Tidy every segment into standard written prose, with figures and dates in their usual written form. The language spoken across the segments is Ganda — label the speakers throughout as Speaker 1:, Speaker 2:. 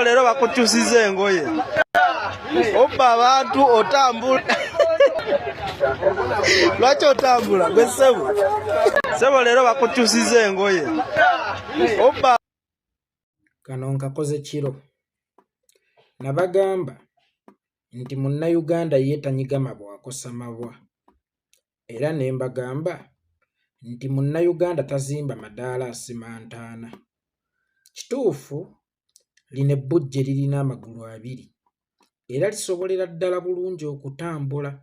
Speaker 1: leero bakukyusiza engoye. Obba abantu otambula. Lwaki otambula gwe ssebo? Ssebo leero bakukyusiza engoye. Obba
Speaker 2: kano nkakoze kiro. Nabagamba nti munnayuganda yeetanyiga mabwakosa mabwa. Era ne mbagamba nti munnayuganda tazimba madaala asimantaana. Kituufu lino ebbujje lirina amagulu abiri era lisobolera ddala bulungi okutambula,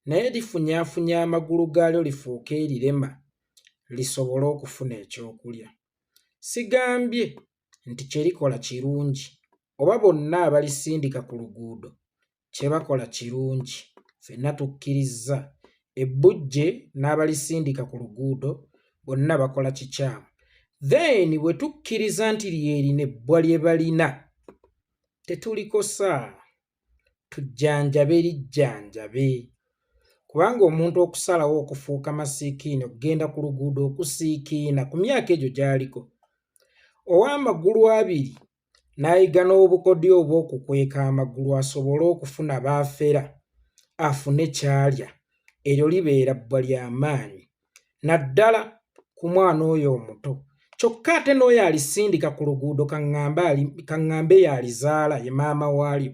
Speaker 2: naye lifunyaafunya amagulu gaalyo lifuuke erirema lisobole okufuna ekyokulya. Sigambye nti kye likola kirungi oba bonna abalisindika ku luguudo kye bakola kirungi. Ffenna tukkiriza ebbujje n'abalisindika ku luguudo bonna bakola kikyamu. Then bwe tukkiriza nti lyerina ebbwa lye balina tetulikosa, tujjanjabe lijjanjabe. Kubanga omuntu okusalawo okufuuka masiikiina okugenda ku luguudo okusiikiina ku myaka egyo gy'aliko, ow'amagulu abiri n'ayiga n'obukodyo obw'okukweka amagulu asobole okufuna baafera afune kyalya, eryo libeera bbwa ly'amaanyi naddala ku mwana oyo omuto. Kyokka ate n'oyo alisindika ku luguudo kaŋŋambe yalizaala ye maama waalyo,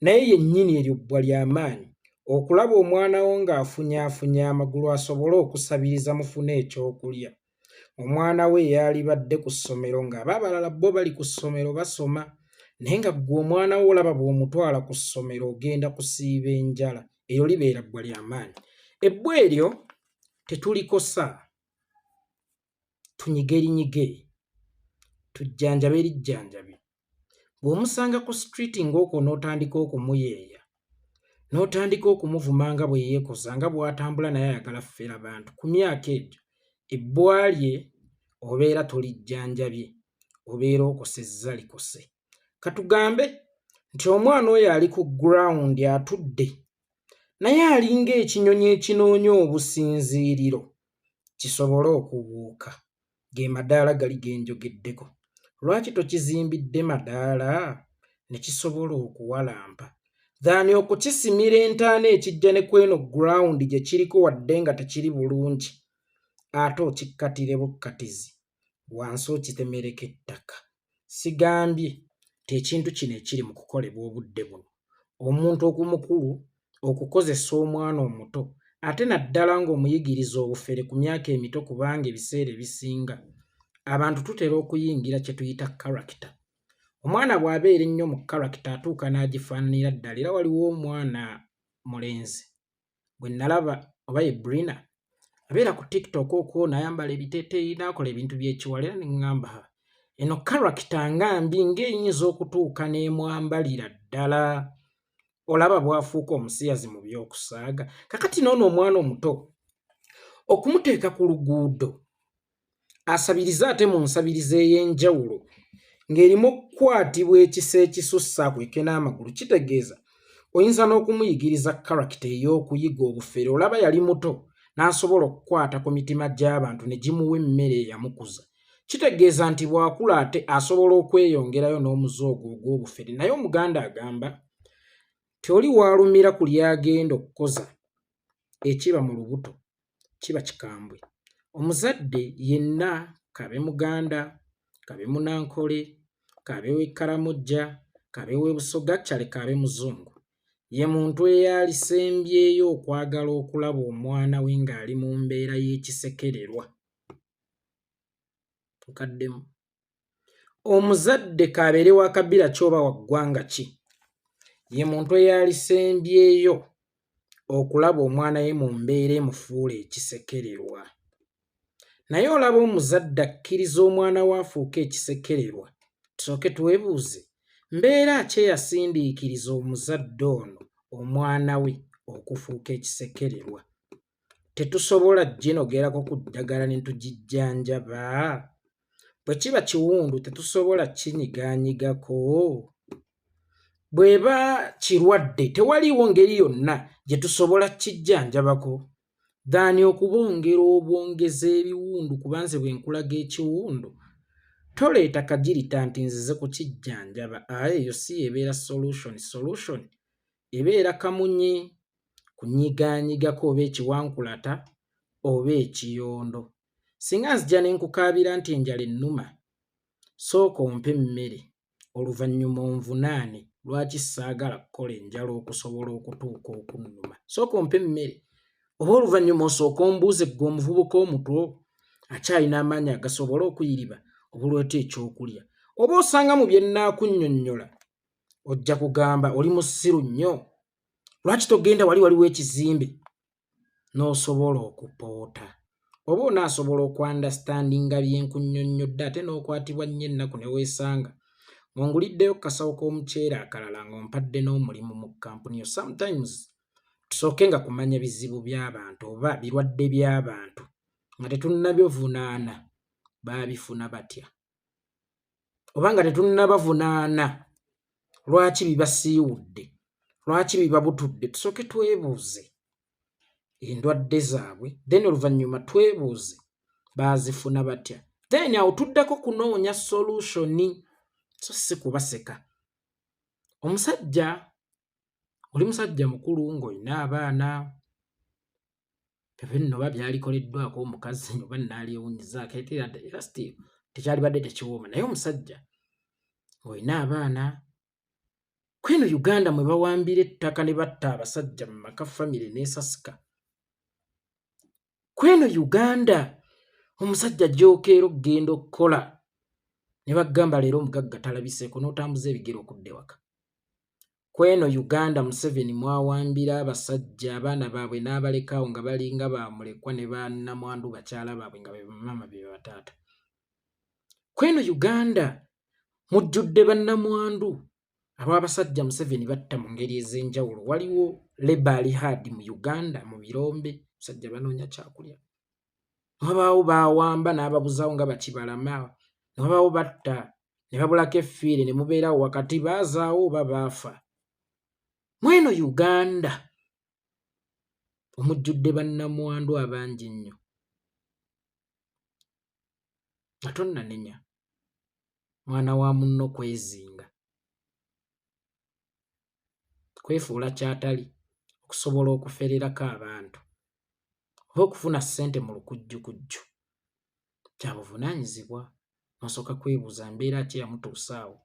Speaker 2: naye yennyini eryo bbwa ly'amaanyi okulaba omwana wo ng'afunyaafunya amagulu asobole okusabiriza mufune ekyokulya. Omwana we yalibadde ku ssomero ng'aba abalala bo bali ku ssomero basoma, naye nga ggwe omwana wo olaba bw'omutwala ku ssomero ogenda kusiiba enjala, eryo libeera bbwa ly'amaanyi. Ebbwa eryo tetulikosa, tunyigerinyige, tujjanjabe lijjanjabe. Bw'omusanga ku street ng'okwo n'otandika okumuyeeya, n'otandika okumuvuma nga bwe yeekoza nga bw'atambula naye ayagala ffera bantu, ku myaka egyo ebbwa lye obeera tolijjanjabye, obeera okosezza likose. Katugambe nti omwana oyo ali ku ground atudde, naye alinga ekinyonyi ekinoonya obusinziiriro kisobole okubuuka. Ge madaala gali ge njogeddeko. Lwaki tokizimbidde madaala ne kisobola okuwalampa? Dhaani okukisimira entaana ekijja ne kweno ground gye kiriko wadde nga tekiri bulungi, ate okikkatire bukkatizi wansi okitemereko ettaka. Sigambye nti ekintu kino ekiri mu kukolebwa obudde buno, omuntu ogumukulu okukozesa omwana omuto ate naddala ng'omuyigiriza obufere ku myaka emito, kubanga ebiseera ebisinga abantu tutera okuyingira kye tuyita character. Omwana bw'abeera ennyo mu character atuuka n'agifaananira ddala. Era waliwo omwana mulenzi bwe nalaba, oba ye Brina, abeera ku TikTok okwo n'ayambala ebiteeteeyi n'akola ebintu by'ekiwala, era ne ŋŋamba eno character nga mbi ng'eyinza okutuuka n'emwambalira ddala. Olaba bw'afuuka omusiyazi mu by'okusaaga. Kakati n'ono omwana omuto okumuteeka ku luguudo asabiriza ate mu nsabiriza ey'enjawulo ng'erimu okukwatibwa ekisa ekisussa akweke n'amagulu, kitegeeza oyinza n'okumuyigiriza character ey'okuyiga obufere. Olaba yali muto n'asobola okukwata ku mitima gy'abantu ne gimuwa emmere eyamukuza. Kitegeeza nti bw'akula ate asobola okweyongerayo n'omuze ogwo ogw'obufere. Naye Omuganda agamba nti oli waalumira ku lyagenda okukoza, ekiba mu lubuto kiba kikambwe. Omuzadde yenna, kabe Muganda, kabe Munankole, kabe w'e Karamojja, kabe w'e Busoga, kyale kabe Muzungu, ye muntu eyalisembyeyo okwagala okulaba omwana we ng'ali mu mbeera y'ekisekererwa. Tukaddemu. Omuzadde kabeere wa kabira ky'oba wa ggwanga ki, ye muntu eyalisembyeyo okulaba omwana we mu mbeera emufuula ekisekererwa. Naye olaba omuzadde akkiriza omwana we afuuka ekisekererwa, tusooke twebuuze mbeera ki eyasindiikiriza omuzadde ono omwana we okufuuka ekisekererwa? Tetusobola ginogerako ku ddagala ne tugijjanjaba? Bwe kiba kiwundu tetusobola kinyigaanyigako? Bw'eba kirwadde tewaliiwo ngeri yonna gye tusobola kijjanjabako dhaani okubongera obwongeza ebiwundu, kubanze bwe nkulaga ekiwundu toleeta kagirita nti nzize kukijjanjaba. Eyo si ebeera solution ebeera kamunye kunyigaanyigako oba ekiwankulata oba ekiyondo. Singa nzija ne nkukaabira nti enjala ennuma, sooka ompe emmere oluvannyuma onvunaane lwaki saagala kukola enjala okusobola okutuuka okunnuma. Sooka ompe emmere oba oluvannyuma osooka ombuuze ggwe omuvubuka omuto akyalina amaanyi agasobola okuyiriba obulweta ekyokulya. Oba osanga mu bye nnaakunnyonnyola ojja kugamba oli musiru nnyo, lwaki togenda wali waliwo ekizimbe n'osobola okupoota. Oba onaasobola okwandastandinga bye nkunnyonnyodde ate n'okwatibwa nnyo ennaku ne weesanga ng'onguliddeyo kasawo k'omuceere akalala ng'ompadde n'omulimu mu kampuni yo. Sometimes tusooke nga kumanya bizibu by'abantu oba birwadde by'abantu nga tetunnabivunaana baabifuna batya, oba nga tetunnabavunaana lwaki bibasiiwudde, lwaki bibabutudde. Tusooke twebuuze endwadde zaabwe, then oluvannyuma twebuuze baazifuna batya, then awo tuddako kunoonya solution, so si kubaseka. Oli musajja mukulu ng'olina abaana, ebyo nno oba byalikoleddwako omukazi oba nnalyewunyizaako era still tekyalibadde tekiwooma, naye omusajja ng'olina abaana. Kweno Uganda mwe bawambira ettaka ne batta abasajja mu maka famire n'esasika. Kweno Uganda omusajja gy'okeera okugenda okukola ne bagamba leero omugagga talabiseeko n'otambuza ebigere okudde waka. Kweno Uganda Museveni mwawambira abasajja abaana baabwe n'abalekaawo nga balinga baamulekwa ne bannamwandu bakyala baabwe nga be bamama be bataata. Kweno Uganda mujjudde bannamwandu ab'abasajja Museveni batta mu ngeri ez'enjawulo. Waliwo Labour ali hard mu Uganda mu birombe, basajja banoonya kyakulya. Ne wabaawo baawamba n'ababuzaawo nga bakibalama, ne wabaawo batta ne babulako effiire ne mubeerawo wakati baazaawo oba baafa. Mweno Uganda omujjudde bannamwandu abangi ennyo nga tonnanenya mwana wa munno kwezinga, kwefuula kyatali okusobola okufererako abantu oba okufuna ssente mu lukujjukujju kya buvunaanyizibwa. Nosooka kwebuuza mbeera ki yamutuusaawo.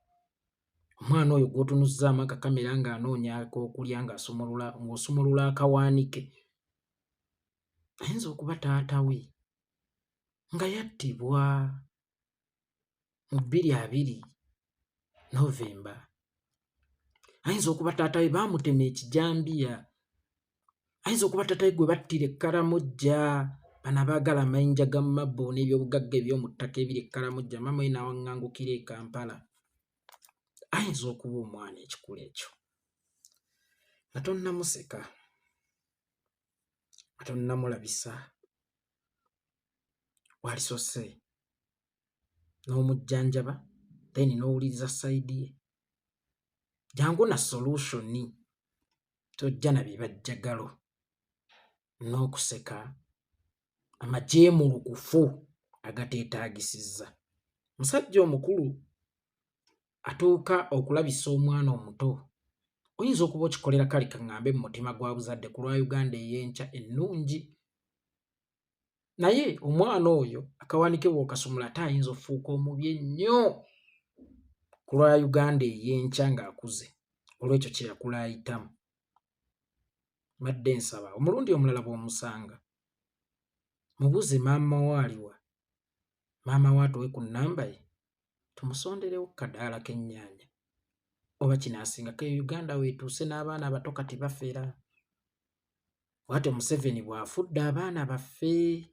Speaker 2: Omwana oyo gw'otunuzzaamu akakamera ng'anoonya ak'okulya ng'osumulula akawaanike ayinza okuba taata we nga yattibwa mu 2020 Novemba. Ayinza okuba taata we baamutema ekijambiya. Ayinza okuba taata we gwe battira ekkalamujja, bano abaagala amayinja ga mabbo n'ebyobugagga eby'omu ttaka ebiri ekkalamujja. Maama we n'awaŋŋangukira e Kampala. Ayinza okuba omwana ekikula ekyo nga tonnamuseka, nga tonnamulabisa, walisose n'omujjanjaba then n'owuliriza sayidi ye. Jangu na solution, tojja na bibajjagalo n'okuseka amajeemulukufu agateetaagisizza. Musajja omukulu atuuka okulabisa omwana omuto, oyinza okuba okikolera kale kaŋŋambe mu mutima gwa buzadde ku lwa Uganda ey'enkya ennungi, naye omwana oyo akawaanike bw'okasumula ate ayinza ofuuka omubi ennyo ku lwa Uganda ey'enkya ng'akuze olw'ekyo kye yakula ayitamu. Mbadde nsaba omulundi omulala bw'omusanga mubuuze maama we aliwa, maama we atuwe ku nnamba ye tumusonderewo ku kadaala k'ennyaanya oba kinaasingako. Uganda weetuuse n'abaana abato kati bafera. Bw'atyo Museveni bw'afudde abaana baffe.